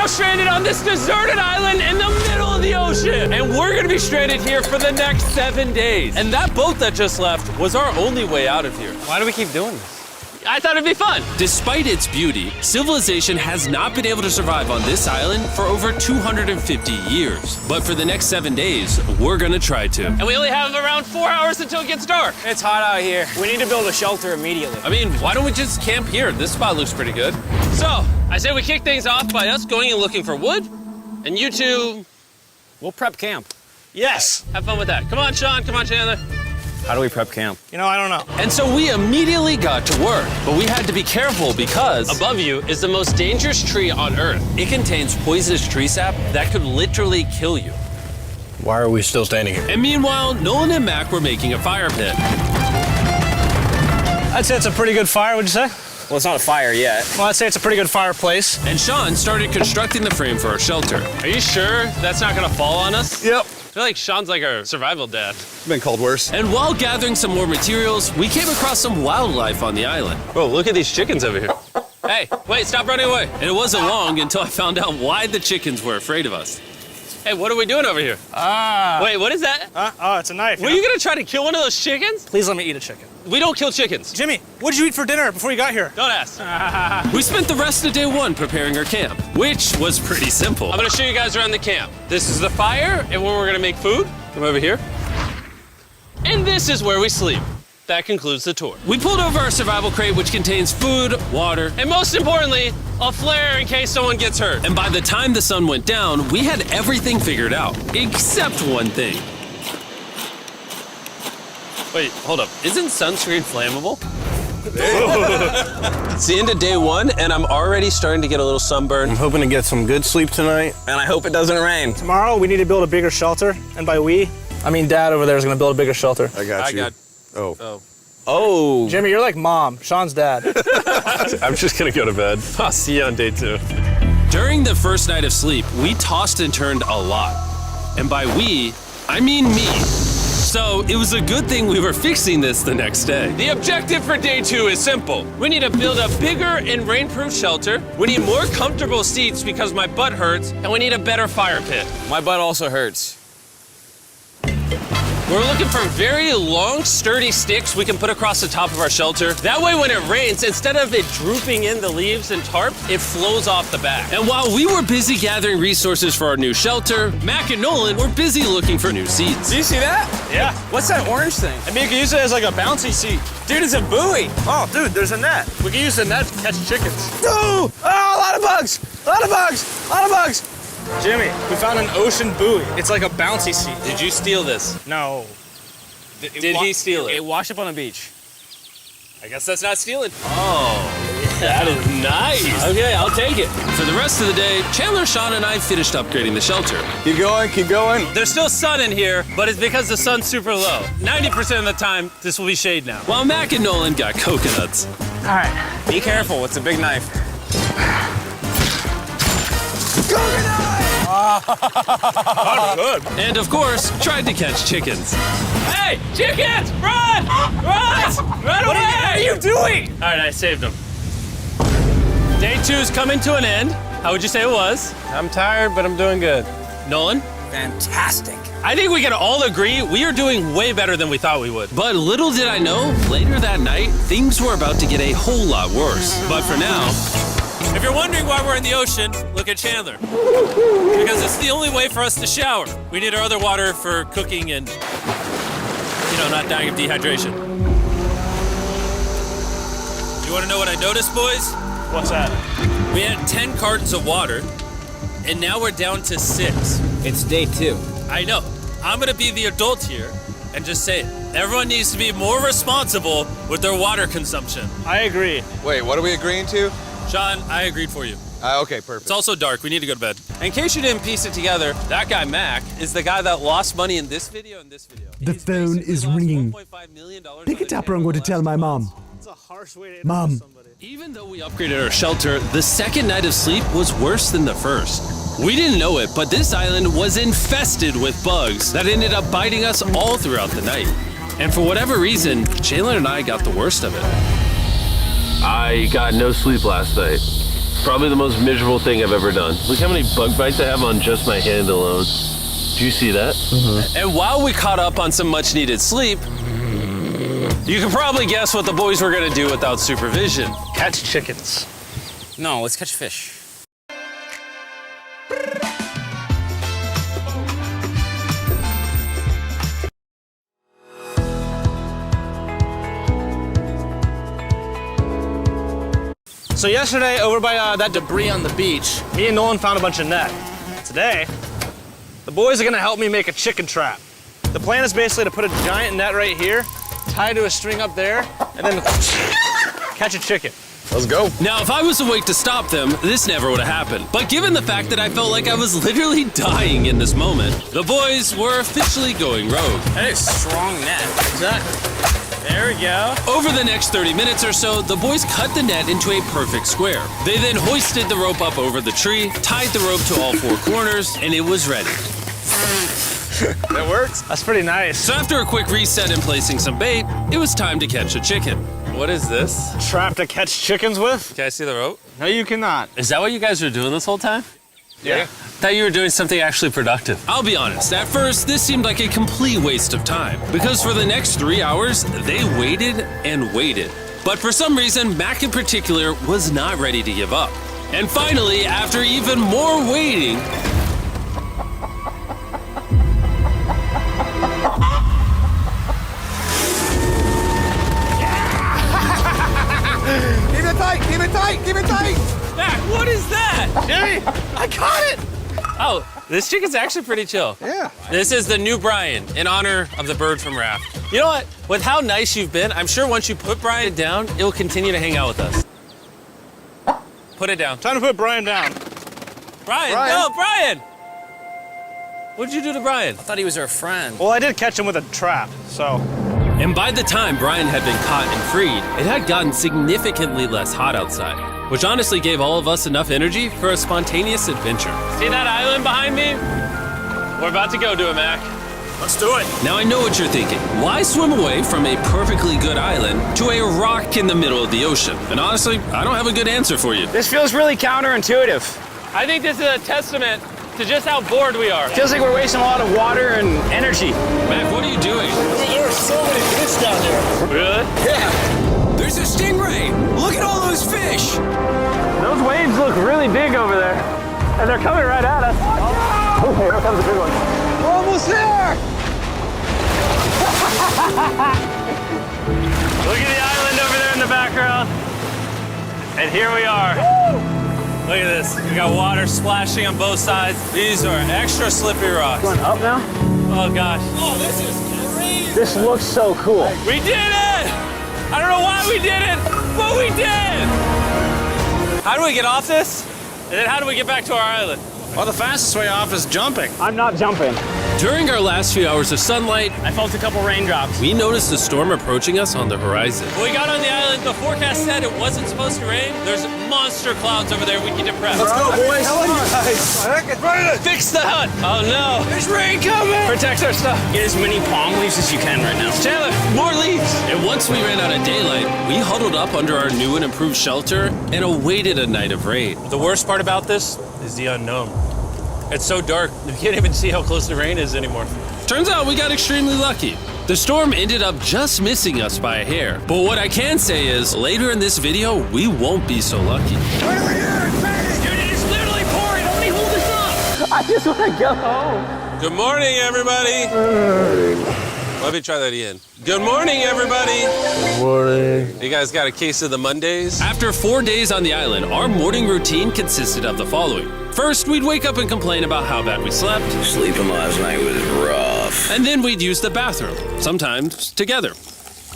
now stranded on this deserted island in the middle of the ocean. And we're gonna be stranded here for the next 7 days. And that boat that just left was our only way out of here. Why do we keep doing this? I thought it'd be fun. Despite its beauty, civilization has not been able to survive on this island for over 250 years. But for the next 7 days, we're gonna try to. And we only have around 4 hours until it gets dark. It's hot out here. We need to build a shelter immediately. I mean, why don't we just camp here? This spot looks pretty good. So, I say we kick things off by us going and looking for wood, and you two, We'll prep camp. yes, have fun with that. Come on, Sean, come on, Chandler. How do we prep camp? You know, I don't know. And so we immediately got to work, but we had to be careful because Above you is the most dangerous tree on Earth. it contains poisonous tree sap that could literally kill you. Why are we still standing here? And meanwhile, Nolan and Mac were making a fire pit. I'd say it's a pretty good fire, would you say? Well, it's not a fire yet. Well, I'd say it's a pretty good fireplace. And Sean started constructing the frame for our shelter. Are you sure that's not gonna fall on us? Yep. I feel like Sean's like our survival dad. Been called worse. And while gathering some more materials, we came across some wildlife on the island. Bro, look at these chickens over here. Hey, wait, stop running away. And it wasn't long until I found out why the chickens were afraid of us. Hey, what are we doing over here? Wait, what is that? Oh, it's a knife. Were you gonna try to kill one of those chickens? Please let me eat a chicken. We don't kill chickens. Jimmy, what did you eat for dinner before you got here? Don't ask. We spent the rest of day one preparing our camp, which was pretty simple. I'm gonna show you guys around the camp. This is the fire and where we're gonna make food. Come over here. And this is where we sleep. That concludes the tour. We pulled over our survival crate, which contains food, water, And most importantly, a flare in case someone gets hurt. and by the time the sun went down, we had everything figured out, except one thing. Wait, hold up. Isn't sunscreen flammable? It's the end of day one, and I'm already starting to get a little sunburn. I'm hoping to get some good sleep tonight. And I hope it doesn't rain. Tomorrow, we need to build a bigger shelter. And by we, I mean Dad over there is going to build a bigger shelter. I got you. got- Oh. Oh. Jimmy, you're like Mom. Sean's dad. I'm just gonna go to bed. I'll see you on day 2. During the first night of sleep, we tossed and turned a lot. And by we, I mean me. So it was a good thing we were fixing this the next day. The objective for day 2 is simple. We need to build a bigger and rainproof shelter. We need more comfortable seats because my butt hurts, and we need a better fire pit. My butt also hurts. We're looking for very long, sturdy sticks we can put across the top of our shelter. That way when it rains, instead of it drooping in the leaves and tarp, it flows off the back. And while we were busy gathering resources for our new shelter, Mac and Nolan were busy looking for new seats. Do you see that? Yeah. What's that orange thing? I mean, you can use it as like a bouncy seat. Dude, it's a buoy. Oh, dude, there's a net. We can use the net to catch chickens. Oh, a lot of bugs. A lot of bugs. A lot of bugs. Jimmy, we found an ocean buoy. It's like a bouncy seat. Did you steal this? No. Did he steal it? It washed up on the beach. I guess that's not stealing. Oh, that is nice. Okay, I'll take it. For the rest of the day, Chandler, Sean, and I finished upgrading the shelter. Keep going, keep going. There's still sun in here, but it's because the sun's super low. 90% of the time, this will be shade now. While Mac and Nolan got coconuts. All right. Be careful. It's a big knife. And of course, tried to catch chickens. Hey, chickens, run! Run! Run away! What are you doing? All right, I saved them. Day 2's coming to an end. How would you say it was? I'm tired, but I'm doing good. Nolan? Fantastic. I think we can all agree we are doing way better than we thought we would. But little did I know, later that night, things were about to get a whole lot worse. But for now, If you're wondering why we're in the ocean, look at Chandler. Because it's the only way for us to shower. We need our other water for cooking and, not dying of dehydration. You want to know what I noticed, boys? What's that? We had 10 cartons of water, and now we're down to 6. It's day 2. I know. I'm gonna be the adult here and just say it. Everyone needs to be more responsible with their water consumption. I agree. Wait, what are we agreeing to? Sean, I agreed for you. Okay, perfect. It's also dark. We need to go to bed. In case you didn't piece it together, that guy Mac is the guy that lost money in this video and this video. The He's phone basically is lost ringing. $1.5 million Pick on it the up or I'm going to last tell my 2 mom. months. It's a harsh way to Mom. somebody. even though we upgraded our shelter, the second night of sleep was worse than the first. We didn't know it, but this island was infested with bugs that ended up biting us all throughout the night. And for whatever reason, Chandler and I got the worst of it. I got no sleep last night. Probably the most miserable thing I've ever done. Look how many bug bites I have on just my hand alone. Do you see that? And while we caught up on some much needed sleep, you can probably guess what the boys were gonna do without supervision. Catch chickens. No, let's catch fish. So yesterday, over by that debris on the beach, me and Nolan found a bunch of net. Today, the boys are gonna help me make a chicken trap. The plan is basically to put a giant net right here, tie to a string up there, and then catch a chicken. Let's go. Now, if I was awake to stop them, this never would have happened. But given the fact that I felt like I was literally dying in this moment, the boys were officially going rogue. That is strong net. Exactly. There we go. Over the next 30 minutes or so, the boys cut the net into a perfect square. They then hoisted the rope up over the tree, tied the rope to all four corners, and it was ready. That works. That's pretty nice. So after a quick reset and placing some bait, it was time to catch a chicken. What is this? Trap to catch chickens with? Can I see the rope? No, you cannot. Is that what you guys were doing this whole time? Yeah. Thought you were doing something actually productive. I'll be honest, at first, this seemed like a complete waste of time. Because for the next 3 hours, they waited and waited. But for some reason, Mac in particular was not ready to give up. And finally, after even more waiting, Keep it tight, keep it tight, keep it tight. Mac, what is that? Jimmy, I caught it! Oh, this chicken's actually pretty chill. Yeah. This is the new Brian in honor of the bird from Raft. You know what? With how nice you've been, I'm sure once you put Brian down, it'll continue to hang out with us. Put it down. Time to put Brian down. Brian, Brian. no, Brian! What'd you do to Brian? I thought he was our friend. Well, I did catch him with a trap, so. and by the time Brian had been caught and freed, it had gotten significantly less hot outside, which honestly gave all of us enough energy for a spontaneous adventure. See that island behind me? We're about to go to it, Mac. Let's do it. Now I know what you're thinking. Why swim away from a perfectly good island to a rock in the middle of the ocean? And honestly, I don't have a good answer for you. This feels really counterintuitive. I think this is a testament to just how bored we are. Feels like we're wasting a lot of water and energy. Mac, what are you doing? There are so many fish down there. Really? Yeah. There's a stingray! Look at all those fish! Those waves look really big over there. And they're coming right at us. Oh, here comes a big one. We're almost there. Look at the island over there in the background. And here we are. Look at this. We got water splashing on both sides. These are extra slippery rocks. Going up now? Oh gosh. Oh, this is crazy! This looks so cool. We did it! I don't know why we did it, but we did! How do we get off this? And then how do we get back to our island? Well, the fastest way off is jumping. I'm not jumping. During our last few hours of sunlight, I felt a couple raindrops. we noticed a storm approaching us on the horizon. When we got on the island, the forecast said it wasn't supposed to rain. There's monster clouds over there. We get depressed. Let's go, boys. Fix the hut! Oh no! There's rain coming! Protect our stuff. Get as many palm leaves as you can right now. Chandler, more leaves! And once we ran out of daylight, we huddled up under our new and improved shelter and awaited a night of rain. The worst part about this is the unknown. It's so dark, you can't even see how close the rain is anymore. Turns out we got extremely lucky. The storm ended up just missing us by a hair. But what I can say is, later in this video, we won't be so lucky. Dude, it is literally pouring! Nobody hold this up! I just want to go home. Good morning, everybody! Let me try that again. Good morning, everybody! Good morning. You guys got a case of the Mondays? After 4 days on the island, our morning routine consisted of the following. First, we'd wake up and complain about how bad we slept. Sleeping last night was rough. And then we'd use the bathroom, sometimes together.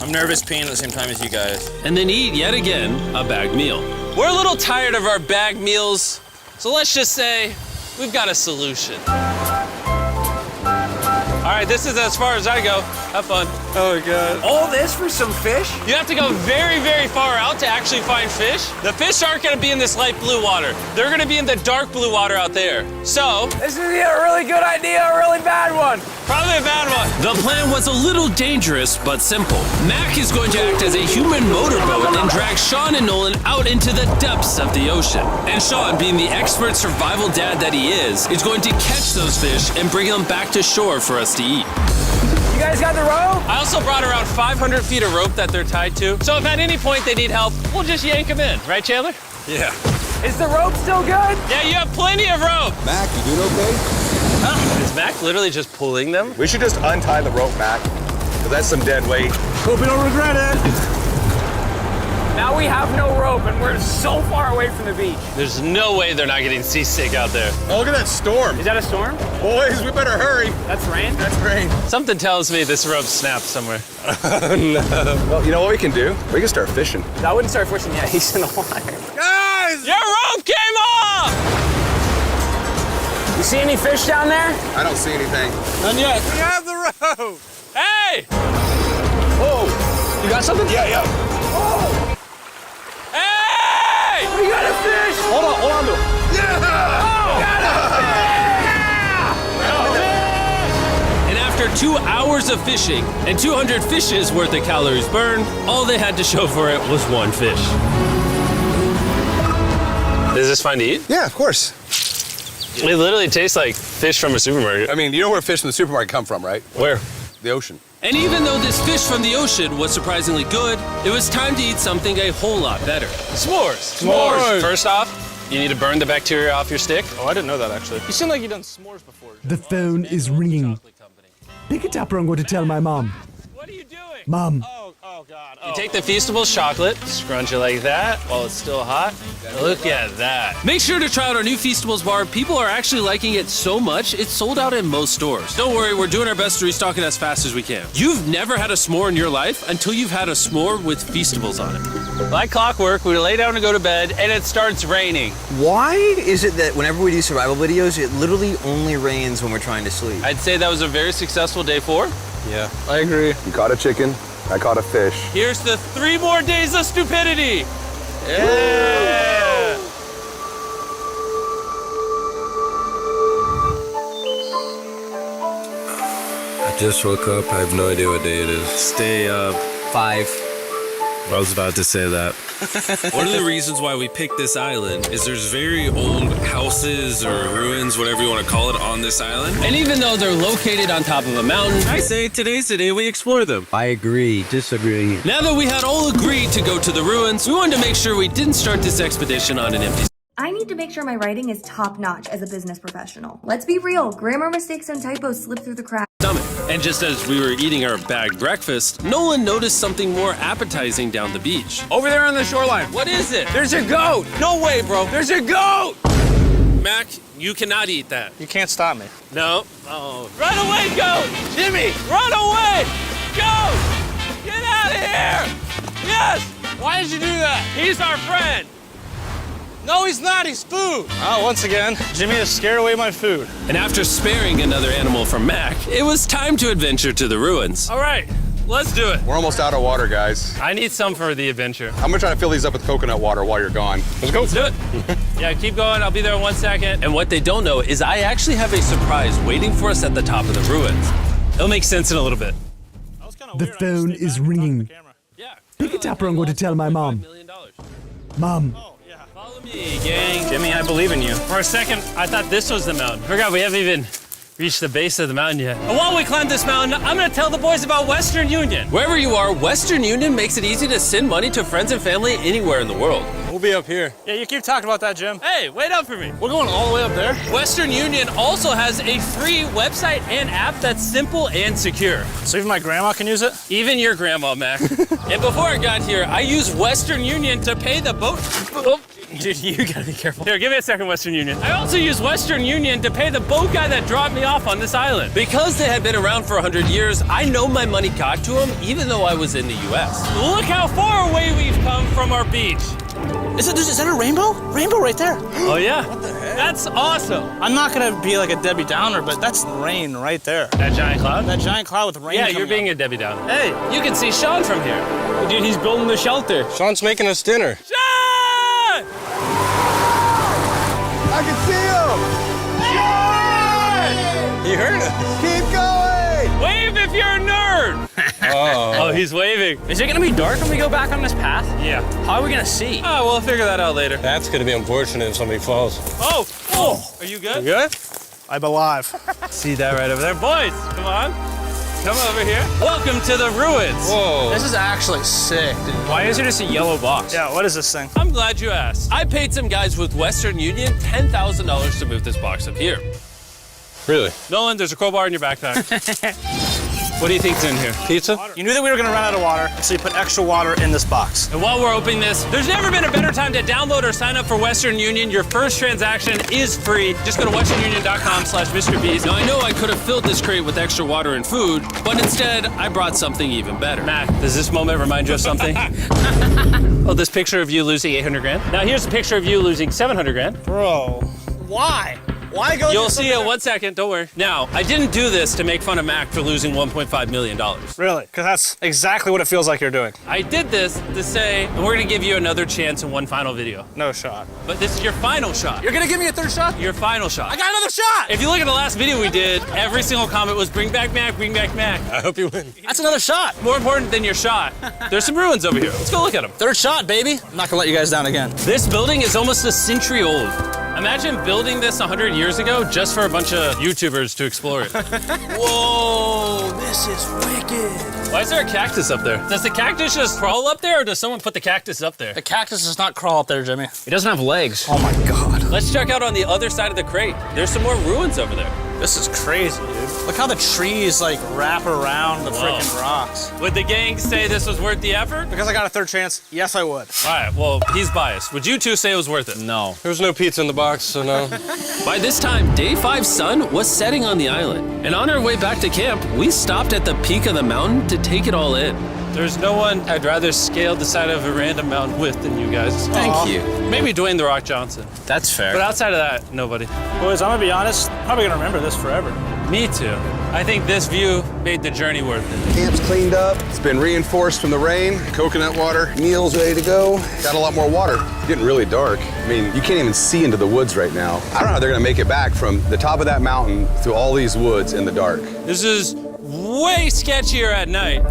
I'm nervous peeing at the same time as you guys. And then eat, yet again, a bagged meal. We're a little tired of our bag meals, so let's just say we've got a solution. All right, this is as far as I go. Have fun. Oh, God. All this for some fish? You have to go very, very far out to actually find fish. The fish aren't gonna be in this light blue water. They're gonna be in the dark blue water out there. So, This is either a really good idea or a really bad one. probably a bad one. The plan was a little dangerous, but simple. Mac is going to act as a human motorboat and drag Sean and Nolan out into the depths of the ocean. And Sean, being the expert survival dad that he is going to catch those fish and bring them back to shore for us to eat. You guys got the rope? I also brought around 500 feet of rope that they're tied to. So if at any point they need help, we'll just yank them in. Right, Chandler? Yeah. Is the rope still good? Yeah, you have plenty of rope. Mac, you doing okay? Is Mac literally just pulling them? We should just untie the rope, Mac. Because that's some dead weight. Hope you don't regret it. Now we have no rope and we're so far away from the beach. There's no way they're not getting seasick out there. Oh, look at that storm. Is that a storm? Boys, we better hurry. That's rain? That's rain. Something tells me this rope snapped somewhere. Well, you know what we can do? We can start fishing. I wouldn't start fishing yet. He's in the water. Guys! Your rope came off! You see any fish down there? I don't see anything. None yet. We have the rope. Hey! Whoa. You got something? Yeah. Hey! We got a fish! Hold on to it. And after 2 hours of fishing and 200 fishes worth of calories burned, all they had to show for it was one fish. Is this fine to eat? Yeah, of course. It literally tastes like fish from a supermarket. I mean, you know where fish from the supermarket come from, right? Where? The ocean. And even though this fish from the ocean was surprisingly good, it was time to eat something a whole lot better. S'mores. S'mores. First off, you need to burn the bacteria off your stick. Oh, I didn't know that actually. You seem like you've done s'mores before. The phone is ringing. Pick it up or I'm going to tell my mom. What are you doing? Mom, Oh God. You take the Feastables chocolate, scrunch it like that while it's still hot. Look at that. Make sure to try out our new Feastables bar. People are actually liking it so much, it's sold out in most stores. Don't worry, we're doing our best to restock it as fast as we can. You've never had a s'more in your life until you've had a s'more with Feastables on it. Like clockwork, we lay down to go to bed and it starts raining. Why is it that whenever we do survival videos, it literally only rains when we're trying to sleep? I'd say that was a very successful day 4. Yeah, I agree. You caught a chicken. I caught a fish. Here's the 3 more days of stupidity. Yeah. I just woke up. I have no idea what day it is. Stay up. 5. I was about to say that. One of the reasons why we picked this island is there's very old houses or ruins, whatever you want to call it, on this island. And even though they're located on top of a mountain, I say today's the day we explore them. I agree. Disagree. Now that we had all agreed to go to the ruins, we wanted to make sure we didn't start this expedition on an empty I need to make sure my writing is top-notch as a business professional. Let's be real, grammar mistakes and typos slip through the cracks. stomach. And just as we were eating our bagged breakfast, Nolan noticed something more appetizing down the beach. Over there on the shoreline. What is it? There's a goat. No way, bro. There's a goat. Mac, you cannot eat that. You can't stop me. No. Oh. Run away, goat! Jimmy, run away! Goat! Get out of here! Yes! Why did you do that? He's our friend. No, he's not. He's food. Oh, once again, Jimmy has scared away my food. And after sparing another animal from Mac, it was time to adventure to the ruins. All right, let's do it. We're almost out of water, guys. I need some for the adventure. I'm gonna try to fill these up with coconut water while you're gone. Let's go. Let's do it. Yeah, keep going. I'll be there in 1 second. And what they don't know is I actually have a surprise waiting for us at the top of the ruins. It'll make sense in a little bit. the phone is ringing. Yeah. Pick it up or I'm going to tell my mom. $1 million. Mom, Follow me, gang. Jimmy, I believe in you. For a second, I thought this was the mountain. Forgot we haven't even reached the base of the mountain yet. And while we climb this mountain, I'm gonna tell the boys about Western Union. Wherever you are, Western Union makes it easy to send money to friends and family anywhere in the world. We'll be up here. Yeah, you keep talking about that, Jim. Hey, wait up for me. We're going all the way up there. Western Union also has a free website and app that's simple and secure. So even my grandma can use it? Even your grandma, Mac. And before I got here, I used Western Union to pay the boat. Oh, dude, you gotta be careful. Here, give me a second, Western Union. I also used Western Union to pay the boat guy that dropped me off on this island. Because they had been around for 100 years, I know my money got to them even though I was in the US. Look how far away we've come from our beach. Is that a rainbow? Rainbow right there. Oh yeah. What the heck? That's awesome. I'm not gonna be like a Debbie Downer, but that's rain right there. That giant cloud? That giant cloud with rain. Yeah, coming you're being up. a Debbie Downer. Hey, you can see Sean from here. Dude, he's building the shelter. Sean's making us dinner. Sean! I can see him! He heard us. Keep going! Wave if you're a nerd. Oh, he's waving. Is it gonna be dark when we go back on this path? Yeah. How are we gonna see? Oh, we'll figure that out later. That's gonna be unfortunate if somebody falls. Oh, are you good? You good? I'm alive. See that right over there? Boys, come on. Come over here. Welcome to the ruins. Whoa. This is actually sick, dude. Why is it just a yellow box? Yeah, what is this thing? I'm glad you asked. I paid some guys with Western Union $10,000 to move this box up here. Really? Nolan, there's a crowbar in your backpack. What do you think's in here? Pizza? You knew that we were gonna run out of water, so you put extra water in this box. And while we're opening this, there's never been a better time to download or sign up for Western Union. Your first transaction is free. Just go to westernunion.com/MrBeast. Now, I know I could have filled this crate with extra water and food, but instead, I brought something even better. Mac, does this moment remind you of something? Oh, this picture of you losing 800 grand? Now here's a picture of you losing 700 grand. Bro, why? Why go? You'll see it 1 second, don't worry. Now, I didn't do this to make fun of Mac for losing $1.5 million. Really? Because that's exactly what it feels like you're doing. I did this to say, and we're gonna give you another chance in one final video. No shot. But this is your final shot. You're gonna give me a third shot? Your final shot. I got another shot! If you look at the last video we did, every single comment was bring back Mac, bring back Mac. I hope you win. That's another shot. More important than your shot, there's some ruins over here. Let's go look at them. Third shot, baby. I'm not gonna let you guys down again. This building is almost a century old. Imagine building this 100 years ago just for a bunch of YouTubers to explore it. Whoa, this is wicked. Why is there a cactus up there? Does the cactus just crawl up there, or does someone put the cactus up there? The cactus does not crawl up there, Jimmy. It doesn't have legs. Oh my God. Let's check out on the other side of the crate. There's some more ruins over there. This is crazy, dude. Look how the trees like wrap around the freaking rocks. Would the gang say this was worth the effort? Because I got a third chance, yes I would. All right, well, he's biased. Would you two say it was worth it? No. There was no pizza in the box, so no. By this time, Day 5's sun was setting on the island, and on our way back to camp, we stopped at the peak of the mountain to take it all in. There's no one I'd rather scale the side of a random mountain with than you guys. Thank you. Maybe Dwayne The Rock Johnson. That's fair. But outside of that, nobody. Boys, I'm gonna be honest, probably gonna remember this forever. Me too. I think this view made the journey worth it. Camp's cleaned up. It's been reinforced from the rain. Coconut water. Meal's ready to go. Got a lot more water. It's getting really dark. I mean, you can't even see into the woods right now. I don't know how they're gonna make it back from the top of that mountain through all these woods in the dark. This is way sketchier at night.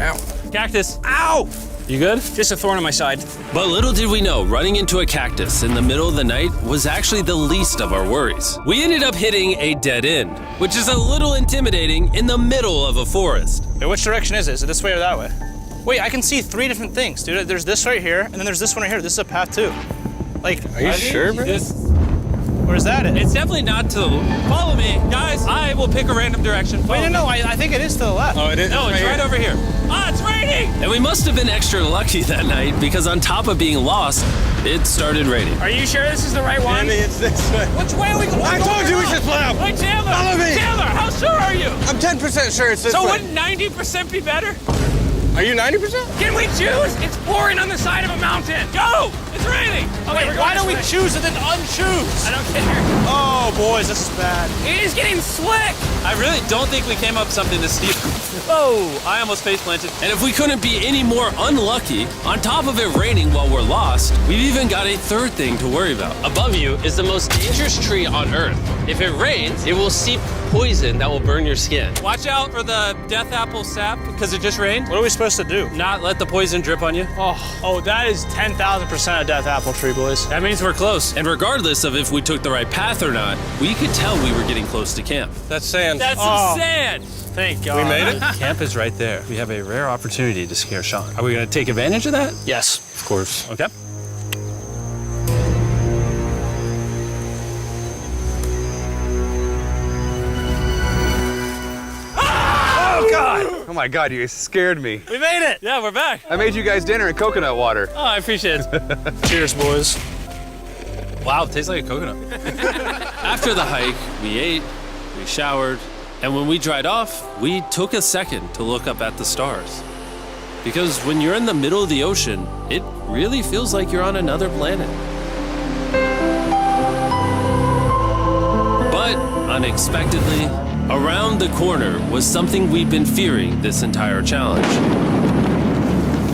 Ow. Cactus. Ow! You good? Just a thorn on my side. But little did we know, running into a cactus in the middle of the night was actually the least of our worries. We ended up hitting a dead end, which is a little intimidating in the middle of a forest. Wait, which direction is it? Is it this way or that way? Wait, I can see 3 different things, dude. There's this right here, and then there's this one right here. This is a path too. Like, Are you sure, bro? where's that at? It's definitely not to the Follow me, guys. I will pick a random direction. Wait, no, I think it is to the left. Oh, it is? No, it's right over here. Ah, it's raining! And we must have been extra lucky that night because on top of being lost, it started raining. Are you sure this is the right one? It's this way. Which way are we going? I told you we should split up. Hey, Chandler! Follow me. Chandler, how sure are you? I'm 10% sure it's this So way. wouldn't 90% be better? Are you 90%? Can we choose? It's pouring on the side of a mountain. Go! It's raining! Okay, Wait, why don't we choose and then unchoose? I don't care. Oh, boys, this is bad. It is getting slick. I really don't think we came up with something this steep. Oh, I almost face planted. And if we couldn't be any more unlucky, on top of it raining while we're lost, we've even got a third thing to worry about. Above you is the most dangerous tree on Earth. If it rains, it will seep poison that will burn your skin. Watch out for the death apple sap because it just rained. What are we supposed to do? Not let the poison drip on you. Oh, that is 10,000% a death apple tree, boys. That means we're close. And regardless of if we took the right path or not, we could tell we were getting close to camp. That's sand. That's some sand. Thank God. We made it? Camp is right there. We have a rare opportunity to scare Sean. Are we going to take advantage of that? Yes. Of course. Okay. Oh my God, you guys scared me. We made it. Yeah, we're back. I made you guys dinner and coconut water. Oh, I appreciate it. Cheers, boys. Wow, it tastes like a coconut. After the hike, we ate, we showered, and when we dried off, we took a second to look up at the stars. Because when you're in the middle of the ocean, it really feels like you're on another planet. unexpectedly, around the corner was something we've been fearing this entire challenge.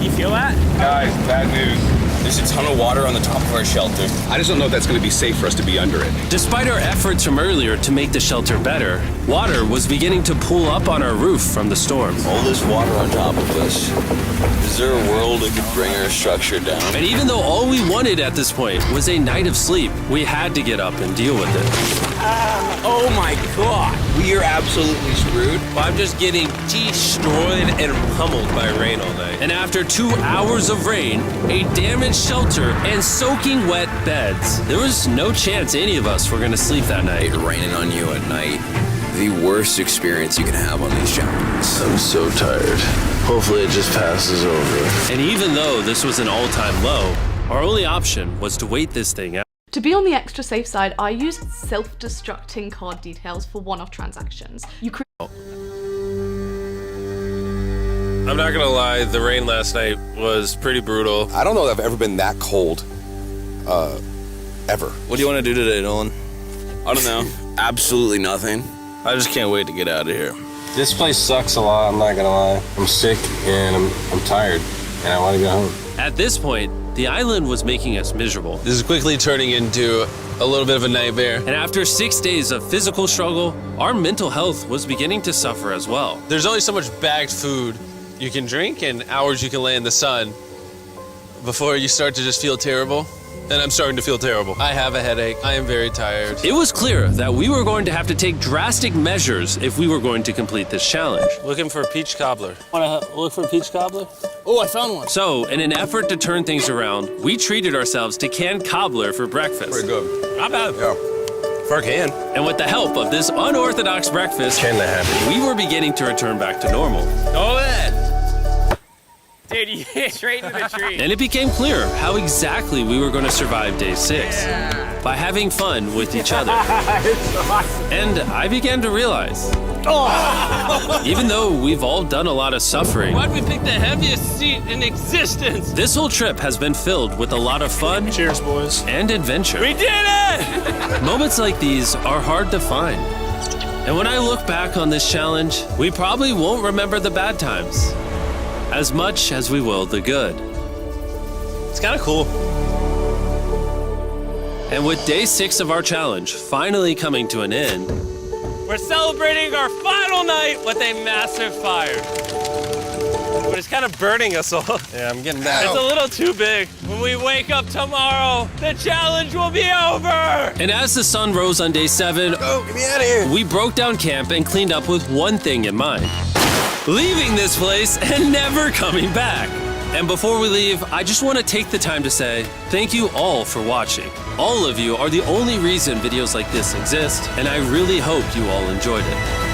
You feel that? Guys, bad news. There's a ton of water on the top of our shelter. I just don't know if that's going to be safe for us to be under it. Despite our efforts from earlier to make the shelter better, water was beginning to pool up on our roof from the storm. All this water on top of us. Is there a world that could bring our structure down? And even though all we wanted at this point was a night of sleep, we had to get up and deal with it. Oh my God. We are absolutely screwed. I'm just getting destroyed and pummeled by rain all night. And after 2 hours of rain, a damaged shelter, and soaking wet beds, there was no chance any of us were going to sleep that night. Raining on you at night. The worst experience you can have on these chapters. I'm so tired. Hopefully it just passes over. And even though this was an all-time low, our only option was to wait this thing out. To be on the extra safe side, I use self-destructing card details for one-off transactions. You create. I'm not gonna lie, the rain last night was pretty brutal. I don't know that I've ever been that cold, ever. What do you want to do today, Nolan? I don't know. Absolutely nothing. I just can't wait to get out of here. This place sucks a lot, I'm not gonna lie. I'm sick and I'm tired and I want to go home. At this point, the island was making us miserable. This is quickly turning into a little bit of a nightmare. And after 6 days of physical struggle, our mental health was beginning to suffer as well. There's only so much bagged food you can drink and hours you can lay in the sun before you start to just feel terrible. And I'm starting to feel terrible. I have a headache. I am very tired. It was clear that we were going to have to take drastic measures if we were going to complete this challenge. Looking for a peach cobbler. Wanna look for a peach cobbler? Oh, I found one. So, in an effort to turn things around, we treated ourselves to canned cobbler for breakfast. Pretty good. Not bad. Yeah. For a can. And with the help of this unorthodox breakfast, we were beginning to return back to normal. Go ahead. Dude, you hit straight into the tree. And it became clear how exactly we were going to survive day 6. By having fun with each other. And I began to realize, even though we've all done a lot of suffering, Why'd we pick the heaviest seat in existence? this whole trip has been filled with a lot of fun. Cheers, boys. And adventure. We did it! Moments like these are hard to find. And when I look back on this challenge, we probably won't remember the bad times as much as we will the good. It's kind of cool. And with day 6 of our challenge finally coming to an end, We're celebrating our final night with a massive fire. But it's kind of burning us all. Yeah, I'm getting that. It's a little too big. When we wake up tomorrow, the challenge will be over! and as the sun rose on day 7, Get me out of here. we broke down camp and cleaned up with one thing in mind: leaving this place and never coming back. And before we leave, I just want to take the time to say thank you all for watching. All of you are the only reason videos like this exist, and I really hope you all enjoyed it.